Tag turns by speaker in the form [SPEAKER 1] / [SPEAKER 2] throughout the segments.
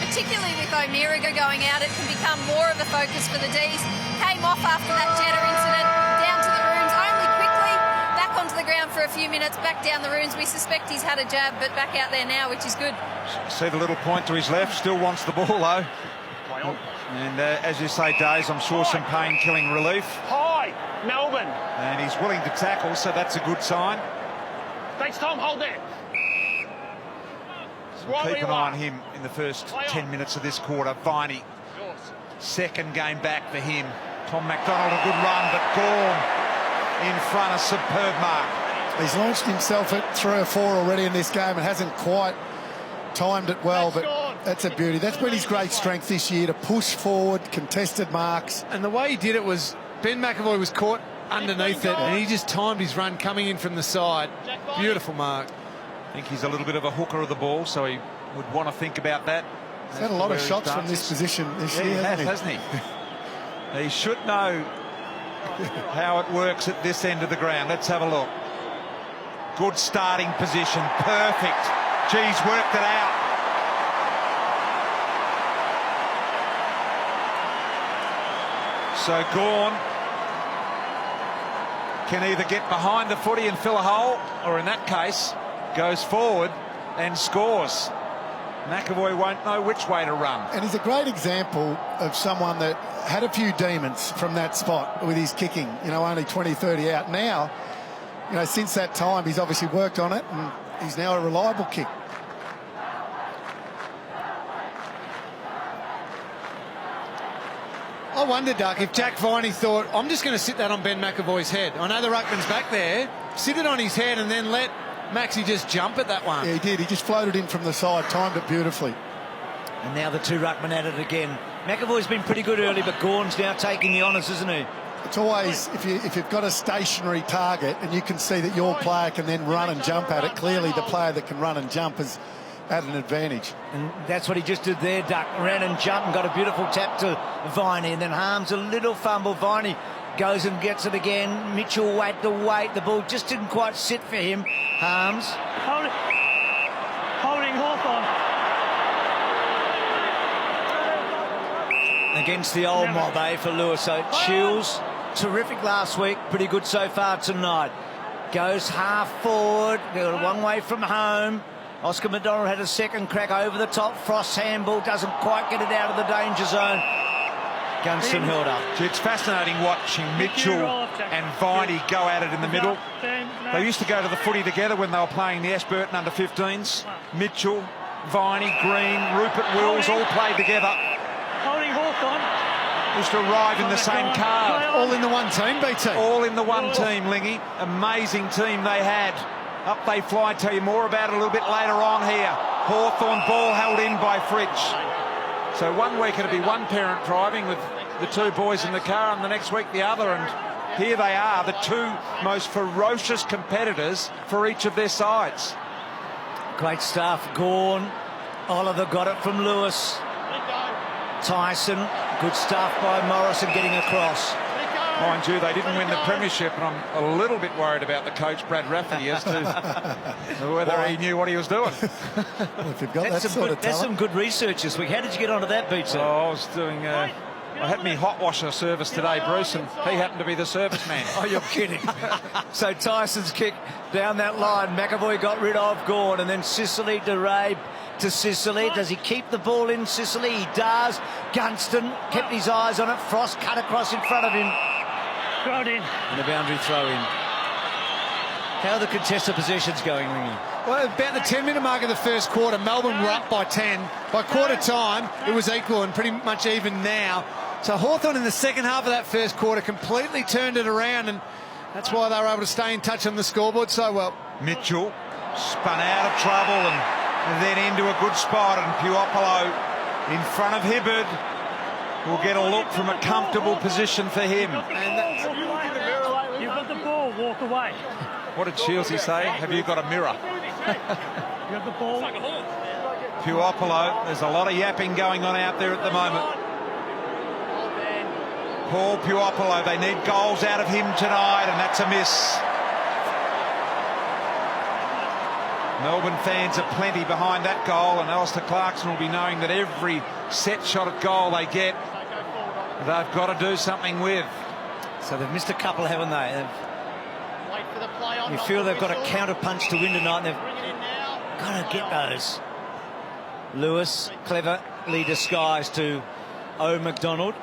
[SPEAKER 1] particularly with O'Meara going out, it can become more of a focus for the D's. Came off after that Jetta incident, down to the runes only quickly, back onto the ground for a few minutes, back down the runes. We suspect he's had a jab, but back out there now, which is good.
[SPEAKER 2] See the little point to his left, still wants the ball though. And as you say, Days, I'm sure some pain-killing relief.
[SPEAKER 3] Hi, Melbourne.
[SPEAKER 2] And he's willing to tackle, so that's a good sign.
[SPEAKER 3] Thanks, Tom. Hold there.
[SPEAKER 2] So keep an eye on him in the first 10 minutes of this quarter. Viney, second game back for him. Tom McDonald, a good run, but Gorm in front, a superb mark.
[SPEAKER 4] He's launched himself at 3 or 4 already in this game and hasn't quite timed it well, but that's a beauty. That's been his great strength this year, to push forward, contested marks.
[SPEAKER 5] And the way he did it was, Ben McAvoy was caught underneath it, and he just timed his run coming in from the side. Beautiful mark.
[SPEAKER 2] I think he's a little bit of a hooker of the ball, so he would want to think about that.
[SPEAKER 4] He's had a lot of shots from this position this year,
[SPEAKER 2] hasn't he? He should know how it works at this end of the ground. Let's have a look. Good starting position, perfect. Geez, worked it out. So Gorn can either get behind the footy and fill a hole, or in that case, goes forward and scores. McAvoy won't know which way to run.
[SPEAKER 4] And he's a great example of someone that had a few demons from that spot with his kicking, you know, only 20, 30 out. Now, you know, since that time, he's obviously worked on it, and he's now a reliable kick.
[SPEAKER 5] I wonder, Duck, if Jack Viney thought, I'm just going to sit that on Ben McAvoy's head. I know the ruckman's back there. Sit it on his head and then let Maxie just jump at that one.
[SPEAKER 4] Yeah, he did. He just floated in from the side, timed it beautifully.
[SPEAKER 6] And now the two ruckmen at it again. McAvoy's been pretty good early, but Gorn's now taking the honours, isn't he?
[SPEAKER 4] It's always, if you've got a stationary target and you can see that your player can then run and jump at it, clearly the player that can run and jump is at an advantage.
[SPEAKER 6] And that's what he just did there, Duck. Ran and jumped and got a beautiful tap to Viney, and then Harms a little fumble. Viney goes and gets it again. Mitchell wait. The ball just didn't quite sit for him. Harms.
[SPEAKER 3] Holding Hawthorn.
[SPEAKER 6] Against the old mob, for Lewis. So Chills, terrific last week, pretty good so far tonight. Goes half forward, got a long way from home. Oscar McDonald had a second crack over the top. Frost's handball doesn't quite get it out of the danger zone. Gunston held up.
[SPEAKER 2] It's fascinating watching Mitchell and Viney go at it in the middle. They used to go to the footy together when they were playing the Ashburton under-15s. Mitchell, Viney, Green, Rupert Wills all played together.
[SPEAKER 3] Holding Hawthorn.
[SPEAKER 2] Used to arrive in the same car.
[SPEAKER 5] All in the one team, BT.
[SPEAKER 2] All in the one team, Lingy. Amazing team they had. Up they fly. Tell you more about it a little bit later on here. Hawthorn, ball held in by Fridge. So one week it'll be one parent driving with the two boys in the car, and the next week the other. And here they are, the two most ferocious competitors for each of their sides.
[SPEAKER 6] Great stuff. Gorn. Oliver got it from Lewis. Tyson. Good stuff by Morrison getting across.
[SPEAKER 2] Mind you, they didn't win the premiership, and I'm a little bit worried about the coach, Brad Rafferty, as to whether he knew what he was doing.
[SPEAKER 4] Well, if you've got that sort of talent.
[SPEAKER 6] That's some good research this week. How did you get onto that, BT?
[SPEAKER 2] Oh, I was doing... I had me hot washer service today, Bruce, and he happened to be the service man.
[SPEAKER 6] Oh, you're kidding. So Tyson's kick down that line. McAvoy got rid of Gorn, and then Sicily to Rabe to Sicily. Does he keep the ball in Sicily? He does. Gunston kept his eyes on it. Frost cut across in front of him.
[SPEAKER 3] Throw it in.
[SPEAKER 6] And a boundary throw in. How are the contested possessions going, Ringy?
[SPEAKER 5] Well, about the 10-minute mark of the first quarter, Melbourne were up by 10. By quarter time, it was equal and pretty much even now. So Hawthorn in the second half of that first quarter completely turned it around, and that's why they were able to stay in touch on the scoreboard so well.
[SPEAKER 2] Mitchell spun out of trouble and then into a good spot, and Puopolo in front of Hibberd will get a look from a comfortable position for him.
[SPEAKER 3] You've got the ball, walk away.
[SPEAKER 2] What did Shieldsy say? Have you got a mirror?
[SPEAKER 3] You got the ball.
[SPEAKER 2] Puopolo, there's a lot of yapping going on out there at the moment. Paul Puopolo, they need goals out of him tonight, and that's a miss. Melbourne fans are plenty behind that goal, and Alistair Clarkson will be knowing that every set shot at goal they get, they've got to do something with.
[SPEAKER 6] So they've missed a couple, haven't they? You feel they've got a counter punch to win tonight. They've got to get those. Lewis, cleverly disguised to O. McDonald.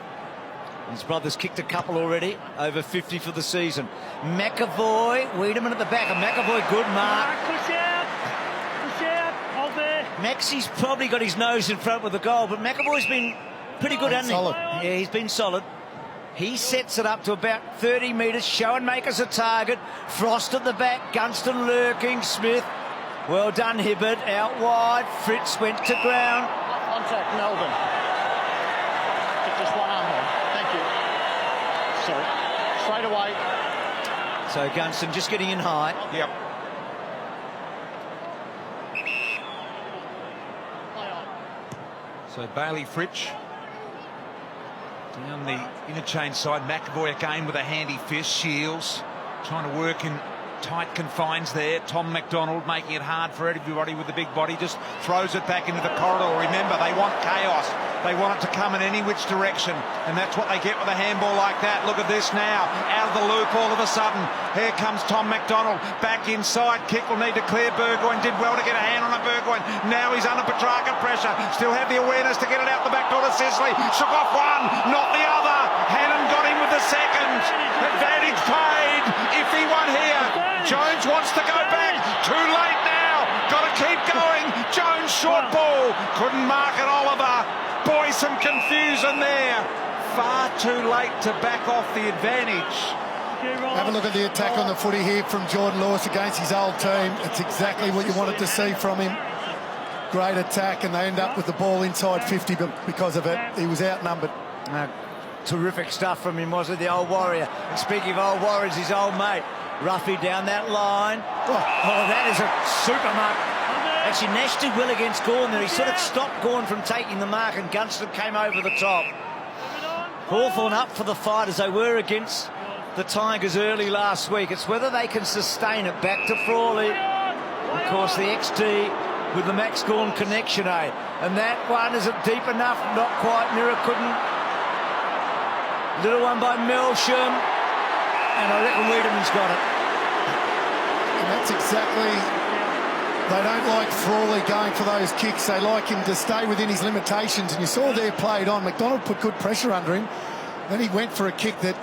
[SPEAKER 6] His brother's kicked a couple already, over 50 for the season. McAvoy, Wiedemann at the back, and McAvoy, good mark.
[SPEAKER 3] Push out, hold there.
[SPEAKER 6] Maxi's probably got his nose in front with the goal, but McAvoy's been pretty good, hasn't he?
[SPEAKER 4] Solid.
[SPEAKER 6] Yeah, he's been solid. He sets it up to about 30 metres. Schoenmaker's a target. Frost at the back. Gunston lurking. Smith. Well done, Hibbert. Out wide. Fritz went to ground.
[SPEAKER 7] Contact Melbourne. Get just one arm on. Thank you. Sorry. Straight away.
[SPEAKER 6] So Gunston just getting in high.
[SPEAKER 2] Yep.
[SPEAKER 7] Play on.
[SPEAKER 2] So Bailey Fritsch down the interchange side. McAvoy again with a handy fist. Shields trying to work in tight confines there. Tom McDonald making it hard for everybody with the big body. Just throws it back into the corridor. Remember, they want chaos. They want it to come in any which direction, and that's what they get with a handball like that. Look at this now. Out of the loop all of a sudden. Here comes Tom McDonald. Back inside. Kick will need to clear Burgoyne. Did well to get a hand on a Burgoyne. Now he's under Petrarca pressure. Still have the awareness to get it out the back door to Sicily. Shook off one, not the other. Hannon got him with the second. Advantage paid. If he won here. Jones wants to go back. Too late now. Got to keep going. Jones short ball. Couldn't mark it, Oliver. Boy, some confusion there. Far too late to back off the advantage.
[SPEAKER 4] Have a look at the attack on the footy here from Jordan Lewis against his old team. It's exactly what you wanted to see from him. Great attack, and they end up with the ball inside 50 because of it. He was outnumbered.
[SPEAKER 6] Terrific stuff from him, was it? The old Warrior. And speaking of old Warriors, his old mate. Ruffy down that line. Oh, that is a super mark. Actually, Nash did well against Gawn there. He sort of stopped Gawn from taking the mark, and Gunston came over the top. Hawthorn up for the fight as they were against the Tigers early last week. It's whether they can sustain it. Back to Frawley. Of course, the XD with the Max Gawn connection, eh? And that one, is it deep enough? Not quite. Mirror couldn't. Little one by Melsham. And I reckon Wiedemann's got it.
[SPEAKER 4] And that's exactly... They don't like Frawley going for those kicks. They like him to stay within his limitations. And you saw there played on. McDonald put good pressure under him. Then he went for a kick that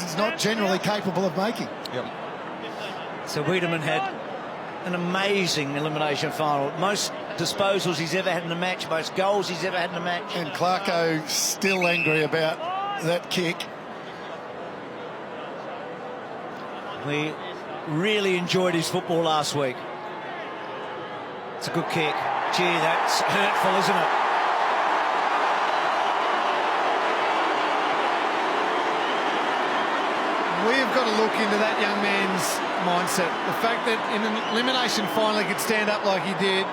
[SPEAKER 4] he's not generally capable of making.
[SPEAKER 2] Yep.
[SPEAKER 6] So Wiedemann had an amazing elimination final. Most disposals he's ever had in a match. Most goals he's ever had in a match.
[SPEAKER 4] And Clarko still angry about that kick.
[SPEAKER 6] We really enjoyed his football last week. It's a good kick. Gee, that's hurtful, isn't it?
[SPEAKER 5] We've got to look into that young man's mindset. The fact that in an elimination final he could stand up like he did,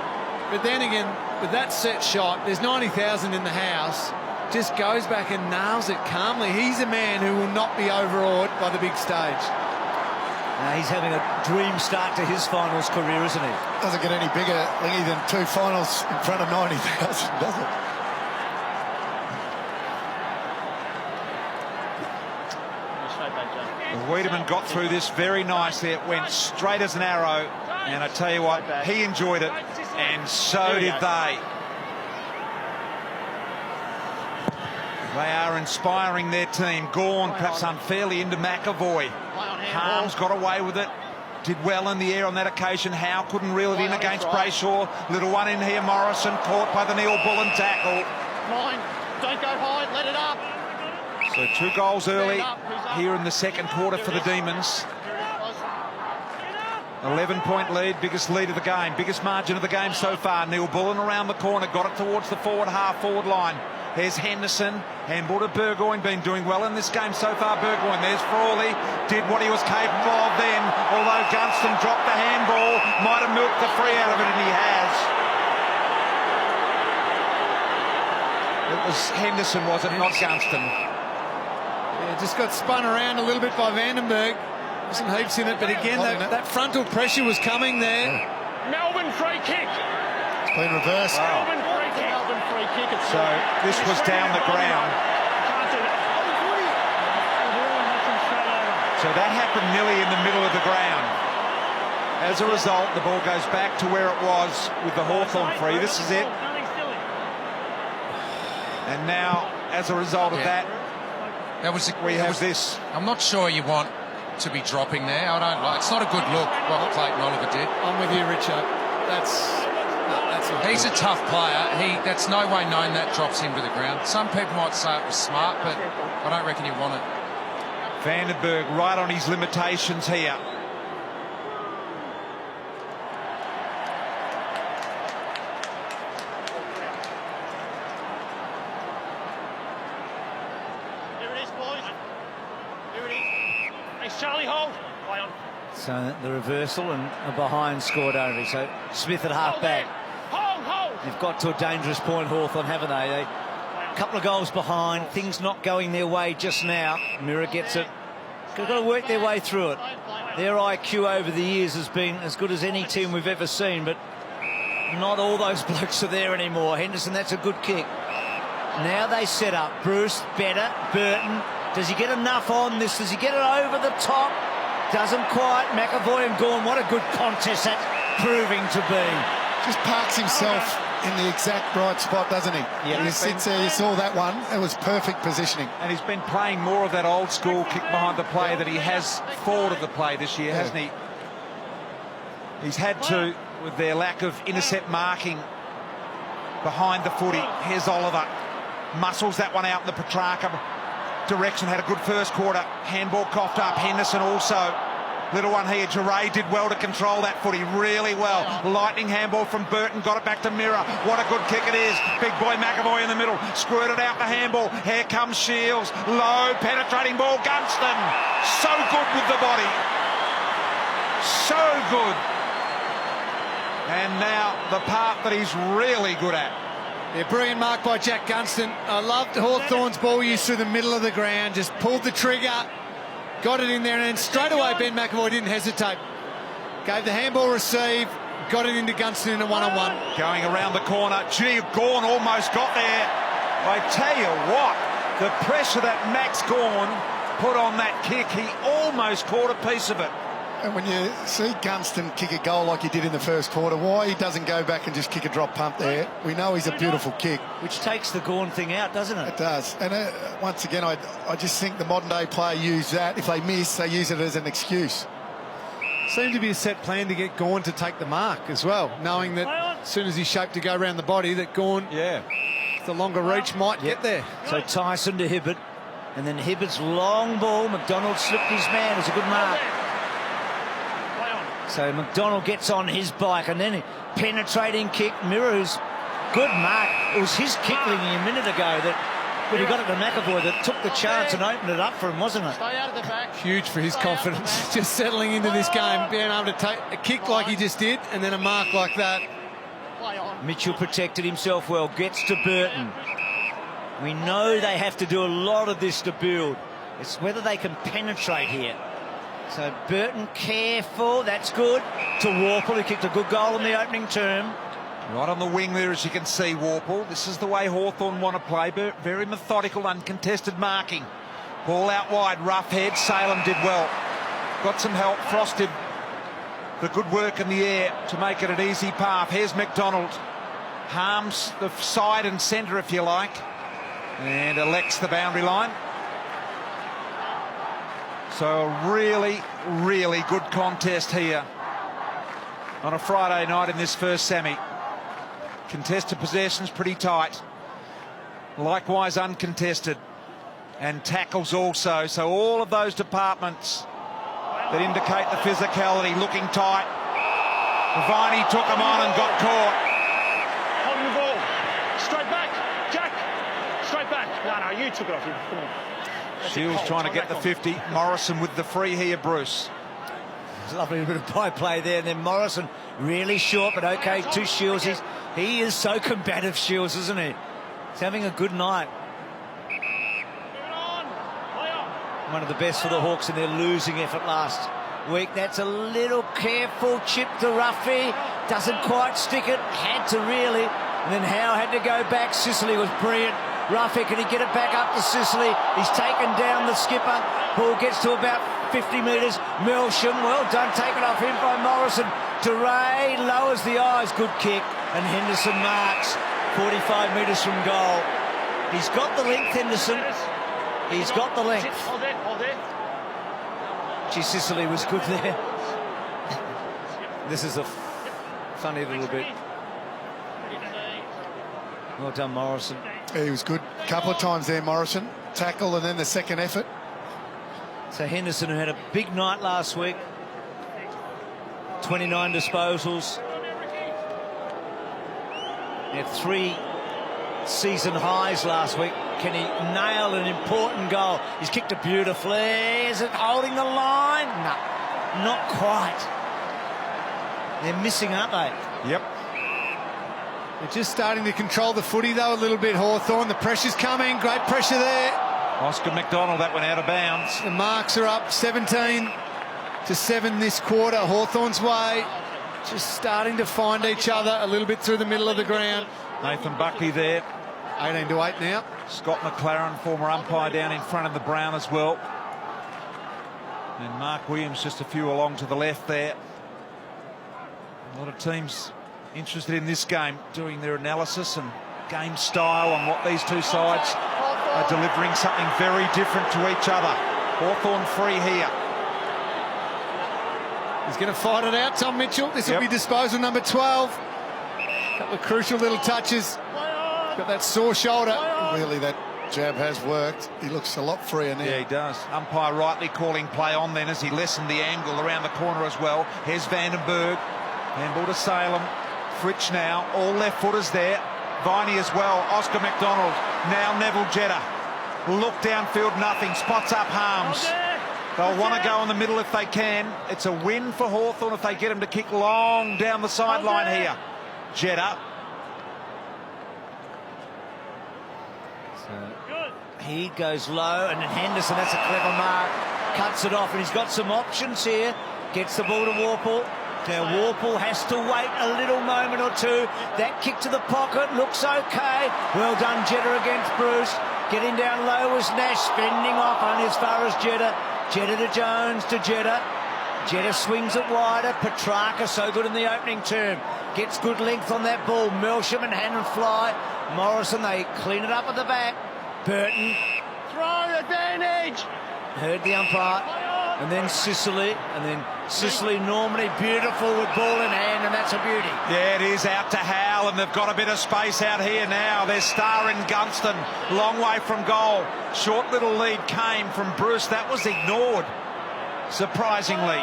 [SPEAKER 5] but then again, with that set shot, there's 90,000 in the house, just goes back and nails it calmly. He's a man who will not be overawed by the big stage.
[SPEAKER 6] Now he's having a dream start to his finals career, isn't he?
[SPEAKER 4] Doesn't get any bigger, Lingy, than two finals in front of 90,000, does it?
[SPEAKER 2] Wiedemann got through this very nicely. It went straight as an arrow. And I tell you what, he enjoyed it. And so did they. They are inspiring their team. Gawn perhaps unfairly into McAvoy. Harms got away with it. Did well in the air on that occasion. Howe couldn't reel it in against Brayshaw. Little one in here. Morrison caught by the Neil Bullen tackle.
[SPEAKER 7] Line. Don't go high. Let it up.
[SPEAKER 2] So 2 goals early here in the second quarter for the Demons. 11-point lead, biggest lead of the game, biggest margin of the game so far. Neil Bullen around the corner, got it towards the half-forward line. There's Henderson, handball to Burgoyne, been doing well in this game so far. Burgoyne, there's Frawley, did what he was capable of then, although Gunston dropped the handball, might have milked the free out of it, and he has. It was Henderson, was it, not Gunston?
[SPEAKER 5] Yeah, just got spun around a little bit by Vandenberg. Some heaps in it, but again, that frontal pressure was coming there.
[SPEAKER 3] Melbourne free kick.
[SPEAKER 4] It's been reversed.
[SPEAKER 3] Melbourne free kick.
[SPEAKER 7] Melbourne free kick. It's
[SPEAKER 2] So this was down the ground.
[SPEAKER 3] Can't do that.
[SPEAKER 2] So that happened nearly in the middle of the ground. As a result, the ball goes back to where it was with the Hawthorn free. This is it. And now, as a result of that, we have this.
[SPEAKER 8] I'm not sure you want to be dropping there. I don't like. It's not a good look what Clayton Oliver did.
[SPEAKER 4] I'm with you, Richard. That's not
[SPEAKER 8] He's
[SPEAKER 4] good.
[SPEAKER 8] a tough player. That's no way known that drops him to the ground. Some people might say it was smart, but I don't reckon you want it.
[SPEAKER 2] Vandenberg right on his limitations here.
[SPEAKER 3] Here it is, boys. Here it is. It's Charlie Hall. Play on.
[SPEAKER 6] So the reversal and a behind scored only. So Smith at half back.
[SPEAKER 3] Hold.
[SPEAKER 6] They've got to a dangerous point, Hawthorn, haven't they? A couple of goals behind, things not going their way just now. Mirror gets it. They've got to work their way through it. Their IQ over the years has been as good as any team we've ever seen, but not all those blokes are there anymore. Henderson, that's a good kick. Now they set up. Bruce, better. Burton, does he get enough on this? Does he get it over the top? Doesn't quite. McAvoy and Gawn, what a good contest that's proving to be.
[SPEAKER 4] Just parks himself in the exact right spot, doesn't he?
[SPEAKER 6] Yeah.
[SPEAKER 4] He sits there, you saw that one. It was perfect positioning.
[SPEAKER 2] And he's been playing more of that old school kick behind the play than he has forward of the play this year, hasn't he? He's had to, with their lack of intercept marking behind the footy. Here's Oliver. Muscles that one out in the Petrarca direction. Had a good first quarter. Handball coughed up. Henderson also. Little one here. Geray did well to control that footy really well. Lightning handball from Burton. Got it back to Mirror. What a good kick it is. Big boy McAvoy in the middle. Squirted out the handball. Here comes Shields. Low penetrating ball. Gunston. So good with the body. So good. And now the part that he's really good at.
[SPEAKER 5] Yeah, brilliant mark by Jack Gunston. I loved Hawthorn's ball use through the middle of the ground. Just pulled the trigger. Got it in there, and then straight away Ben McAvoy didn't hesitate. Gave the handball receive, got it into Gunston in a one-on-one.
[SPEAKER 2] Going around the corner. Gee, Gawn almost got there. I tell you what, the pressure that Max Gawn put on that kick, he almost caught a piece of it.
[SPEAKER 4] And when you see Gunston kick a goal like he did in the first quarter, why he doesn't go back and just kick a drop pump there? We know he's a beautiful kick.
[SPEAKER 6] Which takes the Gawn thing out, doesn't it?
[SPEAKER 4] It does. And once again, I just think the modern day player use that. If they miss, they use it as an excuse.
[SPEAKER 5] Seemed to be a set plan to get Gawn to take the mark as well, knowing that as soon as he's shaped to go around the body, that Gawn, the longer reach, might get there.
[SPEAKER 6] So Tyson to Hibbert, and then Hibbert's long ball. McDonald slipped his man. It's a good mark. So McDonald gets on his bike, and then a penetrating kick. Mirror's good mark. It was his kick a minute ago that when he got it to McAvoy that took the chance and opened it up for him, wasn't it?
[SPEAKER 7] Stay out of the back.
[SPEAKER 5] Huge for his confidence, just settling into this game, being able to take a kick like he just did, and then a mark like that.
[SPEAKER 7] Play on.
[SPEAKER 6] Mitchell protected himself well, gets to Burton. We know they have to do a lot of this to build. It's whether they can penetrate here. So Burton careful, that's good. To Warple, who kicked a good goal in the opening term.
[SPEAKER 2] Right on the wing there, as you can see, Warple. This is the way Hawthorn want to play. Very methodical, uncontested marking. Ball out wide, rough head. Salem did well. Got some help. Frost did the good work in the air to make it an easy path. Here's McDonald. Harms the side and centre, if you like. And elects the boundary line. So a really, really good contest here on a Friday night in this first semi. Contested possessions pretty tight. Likewise uncontested. And tackles also. So all of those departments that indicate the physicality looking tight. Viney took him on and got caught.
[SPEAKER 3] Holding the ball. Straight back. Jack. Straight back. No, you took it off him. Come on.
[SPEAKER 2] Shields trying to get the 50. Morrison with the free here, Bruce.
[SPEAKER 6] It's a lovely bit of by play there. And then Morrison really short, but okay to Shields. He is so combative, Shields, isn't he? He's having a good night. One of the best for the Hawks in their losing effort last week. That's a little careful chip to Ruffy. Doesn't quite stick it. Had to really. And then Howe had to go back. Sicily was brilliant. Ruffy, can he get it back up to Sicily? He's taken down the skipper. Ball gets to about 50 metres. Melsham, well done, taken off him by Morrison. DeRay lowers the eyes. Good kick. And Henderson marks 45 metres from goal. He's got the length, Henderson. He's got the length.
[SPEAKER 3] Hold it.
[SPEAKER 6] Gee, Sicily was good there. This is a funny little bit. Well done, Morrison.
[SPEAKER 4] He was good a couple of times there, Morrison. Tackle and then the second effort.
[SPEAKER 6] So Henderson, who had a big night last week, 29 disposals. He had 3 season highs last week. Can he nail an important goal? He's kicked it beautifully. Is it holding the line? No, not quite. They're missing, aren't they?
[SPEAKER 2] Yep.
[SPEAKER 5] They're just starting to control the footy, though, a little bit, Hawthorn. The pressure's coming. Great pressure there.
[SPEAKER 2] Oscar McDonald, that went out of bounds.
[SPEAKER 5] The marks are up 17-7 this quarter. Hawthorn's way. Just starting to find each other a little bit through the middle of the ground.
[SPEAKER 2] Nathan Buckley there.
[SPEAKER 5] 18-8 now.
[SPEAKER 2] Scott McLaren, former umpire, down in front of the Brown as well. And Mark Williams just a few along to the left there. A lot of teams interested in this game, doing their analysis and game style on what these two sides are delivering, something very different to each other. Hawthorn free here.
[SPEAKER 5] He's going to fight it out, Tom Mitchell. This will be disposal number 12. A couple of crucial little touches. Got that sore shoulder.
[SPEAKER 4] Really, that jab has worked. He looks a lot freer now.
[SPEAKER 2] Yeah, he does. Umpire rightly calling play on then as he lessened the angle around the corner as well. Here's Vandenberg. Handball to Salem. Fritsch now. All left footers there. Viney as well. Oscar McDonald. Now Neville Jetta. Look downfield, nothing. Spots up Harms. They'll want to go in the middle if they can. It's a win for Hawthorn if they get him to kick long down the sideline here. Jetta.
[SPEAKER 6] He goes low, and then Henderson, that's a clever mark, cuts it off, and he's got some options here. Gets the ball to Warple. Now Warple has to wait a little moment or two. That kick to the pocket looks okay. Well done, Jetta against Bruce. Getting down low was Nash, fending off only as far as Jetta. Jetta to Jones to Jetta. Jetta swings it wider. Petrarca so good in the opening term. Gets good length on that ball. Melsham and Hannon fly. Morrison, they clean it up at the back. Burton.
[SPEAKER 7] Throw advantage.
[SPEAKER 6] Heard the umpire. And then Sicily. And then Sicily normally beautiful with ball in hand, and that's a beauty.
[SPEAKER 2] Yeah, it is out to Howe, and they've got a bit of space out here now. They're starring Gunston. Long way from goal. Short little lead came from Bruce. That was ignored, surprisingly.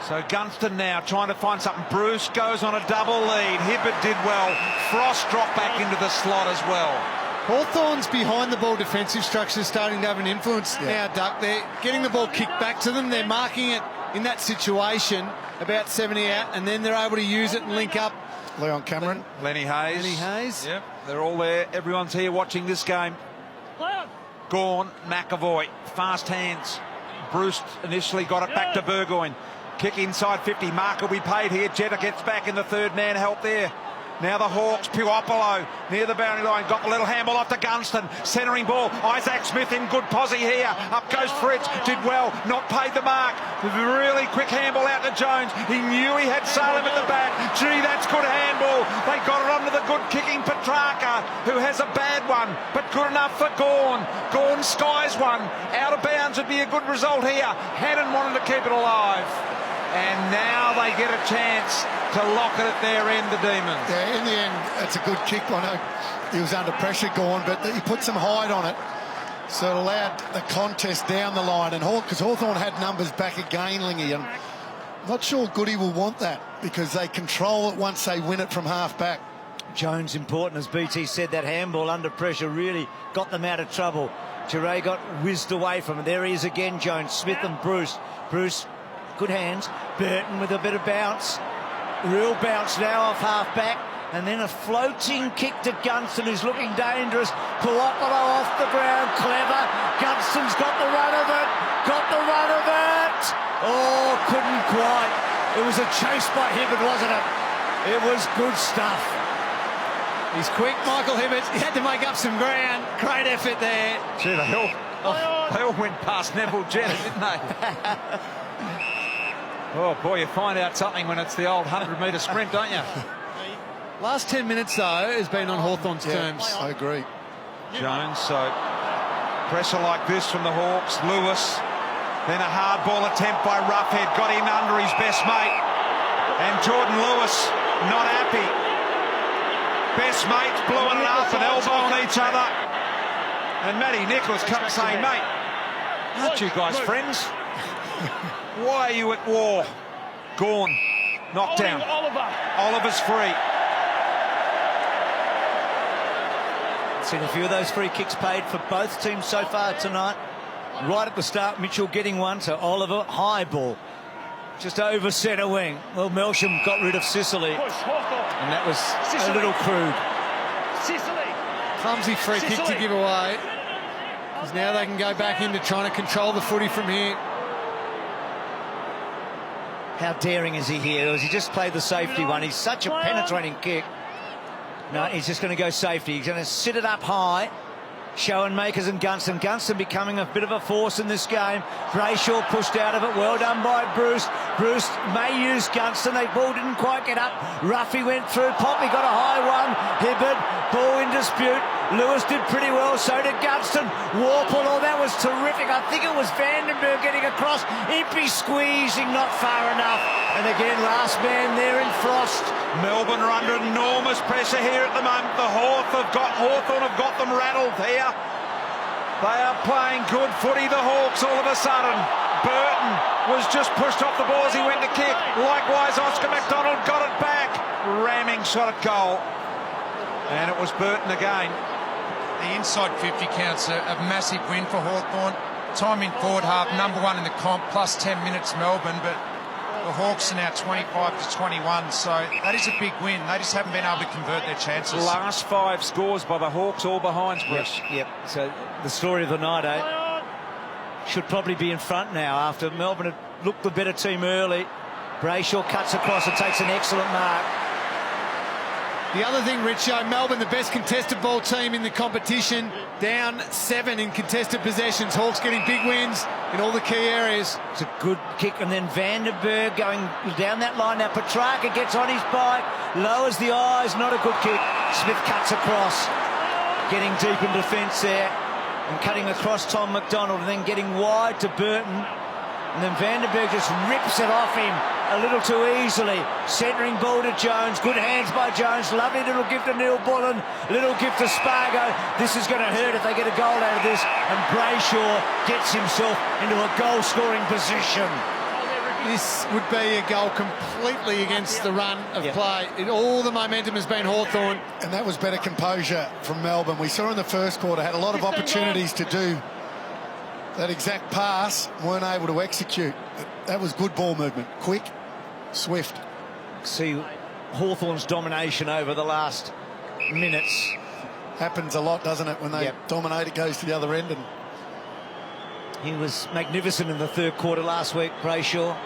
[SPEAKER 2] So Gunston now trying to find something. Bruce goes on a double lead. Hibbert did well. Frost dropped back into the slot as well.
[SPEAKER 5] Hawthorn's behind the ball defensive structure starting to have an influence now, Duck. They're getting the ball kicked back to them. They're marking it in that situation, about 70 out, and then they're able to use it and link up.
[SPEAKER 4] Leon Cameron.
[SPEAKER 2] Lenny Hayes.
[SPEAKER 5] Lenny Hayes.
[SPEAKER 2] Yep, they're all there. Everyone's here watching this game. Gawn, McAvoy, fast hands. Bruce initially got it back to Burgoyne. Kick inside 50. Mark will be paid here. Jetta gets back in the third man help there. Now the Hawks, Puopolo near the boundary line, got the little handball off to Gunston, centering ball, Isaac Smith in good posse here, up goes Fritz, did well, not paid the mark, really quick handball out to Jones, he knew he had Salem at the back, gee that's good handball, they got it onto the good kicking Petrarca, who has a bad one, but good enough for Gawn. Gawn skies one, out of bounds would be a good result here, Hannon wanted to keep it alive. And now they get a chance to lock it at their end, the Demons.
[SPEAKER 4] Yeah, in the end, it's a good kick. I know he was under pressure, Gawn, but he put some height on it. So it allowed the contest down the line. And because Hawthorn had numbers back again, Lingy, and I'm not sure Goody will want that because they control it once they win it from half back.
[SPEAKER 6] Jones important, as BT said, that handball under pressure really got them out of trouble. Giray got whizzed away from it. There he is again, Jones, Smith and Bruce. Bruce, good hands. Burton with a bit of bounce. Real bounce now off half back. And then a floating kick to Gunston, who's looking dangerous. Puopolo off the ground, clever. Gunston's got the run of it. Got the run of it. Oh, couldn't quite. It was a chase by Hibbert, wasn't it? It was good stuff.
[SPEAKER 5] He's quick, Michael Hibbert. He had to make up some ground. Great effort there.
[SPEAKER 2] Gee, they all went past Neville Jenner, didn't they? Oh, boy, you find out something when it's the old 100-metre sprint, don't you?
[SPEAKER 5] Last 10 minutes, though, has been on Hawthorn's terms.
[SPEAKER 4] I agree.
[SPEAKER 2] Jones, so pressure like this from the Hawks. Lewis, then a hard ball attempt by Roughhead, got in under his best mate. And Jordan Lewis, not happy. Best mates blowing it up and elbowing each other. And Matty Nicholas comes saying, mate, aren't you guys friends? Why are you at war? Gone. Knocked down. Oliver's free.
[SPEAKER 6] Seen a few of those free kicks paid for both teams so far tonight. Right at the start, Mitchell getting one, so Oliver, high ball. Just over centre wing. Well, Melsham got rid of Sicily. And that was a little crude.
[SPEAKER 5] Clumsy free kick to give away. Because now they can go back into trying to control the footy from here.
[SPEAKER 6] How daring is he here? Or has he just played the safety one? He's such a penetrating kick. No, he's just going to go safety. He's going to sit it up high. Showing Makers and Gunston. Gunston becoming a bit of a force in this game. Brayshaw pushed out of it. Well done by Bruce. Bruce may use Gunston. The ball didn't quite get up. Ruffy went through. Poppy got a high one. Hibbert, ball in dispute. Lewis did pretty well. So did Gunston. Warple, oh, that was terrific. I think it was Vandenberg getting across. Impey squeezing, not far enough. And again, last man there in Frost.
[SPEAKER 2] Melbourne are under enormous pressure here at the moment. The Hawthorn have got them rattled here. They are playing good footy, the Hawks, all of a sudden. Burton was just pushed off the ball as he went to kick. Likewise, Oscar McDonald got it back. Ramming shot at goal. And it was Burton again.
[SPEAKER 8] The inside 50 counts a massive win for Hawthorn. Time in forward half, number one in the comp, plus 10 minutes Melbourne, but the Hawks are now 25-21, so that is a big win. They just haven't been able to convert their chances.
[SPEAKER 2] Last 5 scores by the Hawks, all behind Bruce.
[SPEAKER 6] Yep. So the story of the night, should probably be in front now after Melbourne had looked the better team early. Brayshaw cuts across and takes an excellent mark.
[SPEAKER 5] The other thing, Richo, Melbourne, the best contested ball team in the competition, down 7 in contested possessions. Hawks getting big wins in all the key areas.
[SPEAKER 6] It's a good kick, and then Vandenberg going down that line. Now Petrarca gets on his bike, lowers the eyes, not a good kick. Smith cuts across, getting deep in defence there, and cutting across Tom McDonald, and then getting wide to Burton. And then Vandenberg just rips it off him a little too easily. Centering ball to Jones. Good hands by Jones. Lovely little gift to Neil Bullen. Little gift to Spargo. This is going to hurt if they get a goal out of this. And Brayshaw gets himself into a goal-scoring position.
[SPEAKER 5] This would be a goal completely against the run of play. All the momentum has been Hawthorn.
[SPEAKER 4] And that was better composure from Melbourne. We saw in the first quarter, had a lot of opportunities to do that exact pass, weren't able to execute. That was good ball movement. Quick, swift.
[SPEAKER 6] See Hawthorn's domination over the last minutes.
[SPEAKER 4] Happens a lot, doesn't it, when they dominate, it goes to the other end. And
[SPEAKER 6] he was magnificent in the third quarter last week, Brayshaw.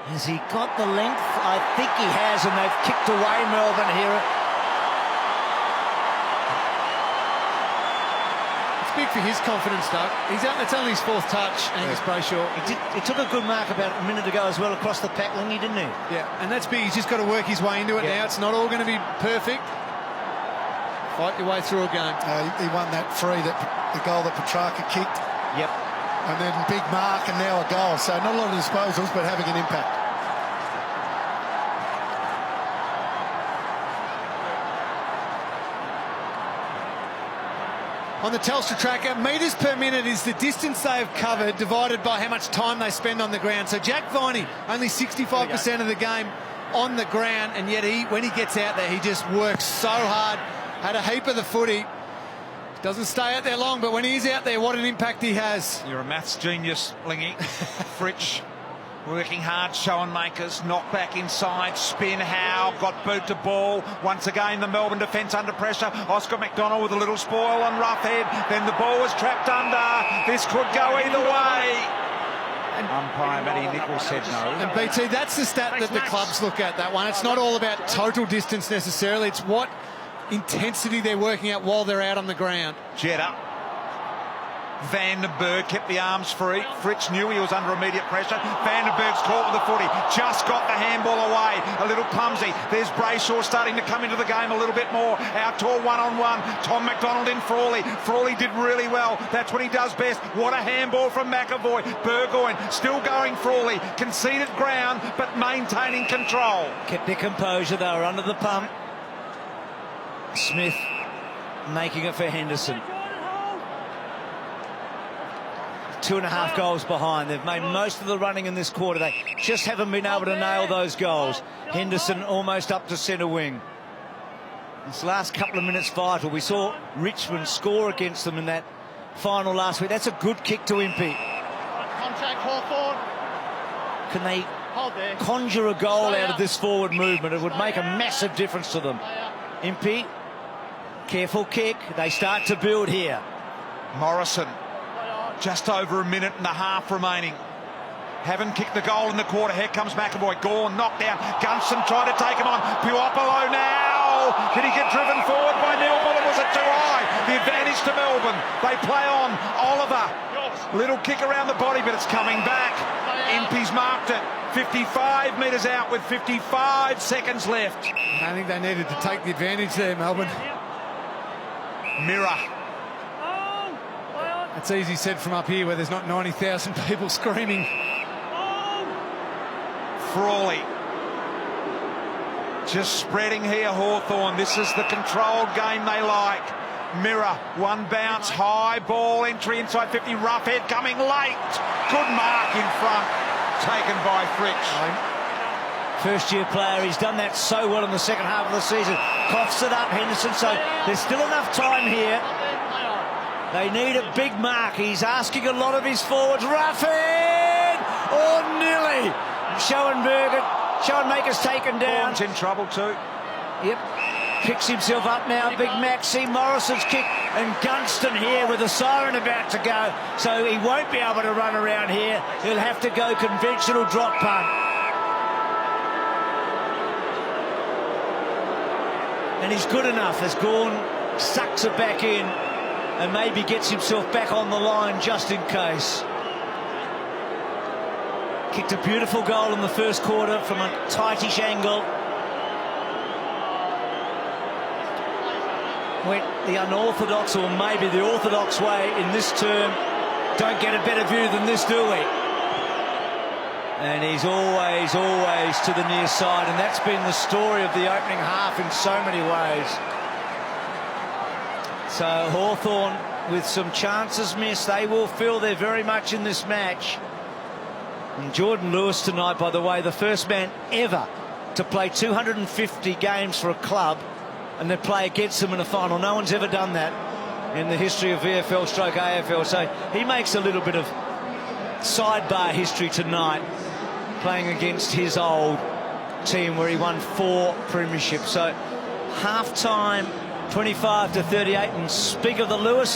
[SPEAKER 6] Has he got the length? I think he has, and they've kicked away Melbourne here.
[SPEAKER 5] Big for his confidence, Doug. It's only his 4th touch, Angus Brayshaw.
[SPEAKER 6] He took a good mark about a minute ago as well across the pack, Lingy, didn't he?
[SPEAKER 5] Yeah, and that's big. He's just got to work his way into it now. It's not all going to be perfect. Fight your way through a game.
[SPEAKER 4] He won that free, the goal that Petrarca kicked.
[SPEAKER 6] Yep.
[SPEAKER 4] And then big mark and now a goal. So not a lot of disposals, but having an impact.
[SPEAKER 5] On the Telstra tracker, metres per minute is the distance they have covered divided by how much time they spend on the ground. So Jack Viney, only 65% of the game on the ground, and yet when he gets out there, he just works so hard. Had a heap of the footy. Doesn't stay out there long, but when he's out there, what an impact he has.
[SPEAKER 2] You're a maths genius, Lingy. Fritsch working hard, showing Makers, knock back inside, spin, Howe, got boot to ball. Once again, the Melbourne defence under pressure. Oscar McDonald with a little spoil on Roughhead. Then the ball was trapped under. This could go either way. Umpire Matty Nichols said no.
[SPEAKER 5] And BT, that's the stat that the clubs look at, that one. It's not all about total distance necessarily. It's what intensity they're working at while they're out on the ground.
[SPEAKER 2] Jetta. Van den Berg kept the arms free. Fritsch knew he was under immediate pressure. Van den Berg's caught with the footy. Just got the handball away. A little clumsy. There's Brayshaw starting to come into the game a little bit more. Outdoor one-on-one. Tom McDonald in Frawley. Frawley did really well. That's what he does best. What a handball from McAvoy. Burgoyne still going Frawley. Conceded ground, but maintaining control.
[SPEAKER 6] Kept their composure. They were under the pump. Smith making it for Henderson. 2.5 goals behind. They've made most of the running in this quarter. They just haven't been able to nail those goals. Henderson almost up to centre wing. This last couple of minutes vital. We saw Richmond score against them in that final last week. That's a good kick to Impey.
[SPEAKER 7] Contact Hawthorn.
[SPEAKER 6] Can they conjure a goal out of this forward movement? It would make a massive difference to them. Impey, careful kick. They start to build here.
[SPEAKER 2] Morrison. Just over a minute and a half remaining. Haven't kicked the goal in the quarter. Here comes McAvoy. Gorn knocked down. Gunston tried to take him on. Puopolo now. Did he get driven forward by Neil Bullen? Was it too high? The advantage to Melbourne. They play on. Oliver. Little kick around the body, but it's coming back. Impey's marked it. 55 metres out with 55 seconds left.
[SPEAKER 5] I think they needed to take the advantage there, Melbourne.
[SPEAKER 2] Mirror.
[SPEAKER 5] It's easy said from up here where there's not 90,000 people screaming.
[SPEAKER 2] Frawley. Just spreading here, Hawthorn. This is the controlled game they like. Mirror, one bounce, high ball, entry inside 50, rough head coming late. Good mark in front, taken by Fritsch.
[SPEAKER 6] First-year player, he's done that so well in the second half of the season. Coughs it up, Henderson, so there's still enough time here. They need a big mark. He's asking a lot of his forwards. Rough head! Or nearly. Schoenmaker's taken down.
[SPEAKER 2] Horn's in trouble too.
[SPEAKER 6] Yep. Picks himself up now. Big Maxi. Morrison's kick. And Gunston here with a siren about to go. So he won't be able to run around here. He'll have to go conventional drop punt. And he's good enough as Gorn sucks it back in and maybe gets himself back on the line just in case. Kicked a beautiful goal in the first quarter from a tightish angle. Went the unorthodox, or maybe the orthodox way in this term. Don't get a better view than this, do we? And he's always to the near side, and that's been the story of the opening half in so many ways. So Hawthorn, with some chances missed, they will feel they're very much in this match. And Jordan Lewis tonight, by the way, the first man ever to play 250 games for a club and then play against them in a final. No one's ever done that in the history of VFL stroke AFL. So he makes a little bit of sidebar history tonight, playing against his old team where he won 4 premierships. So half-time, 25-38, and speak of the Lewis.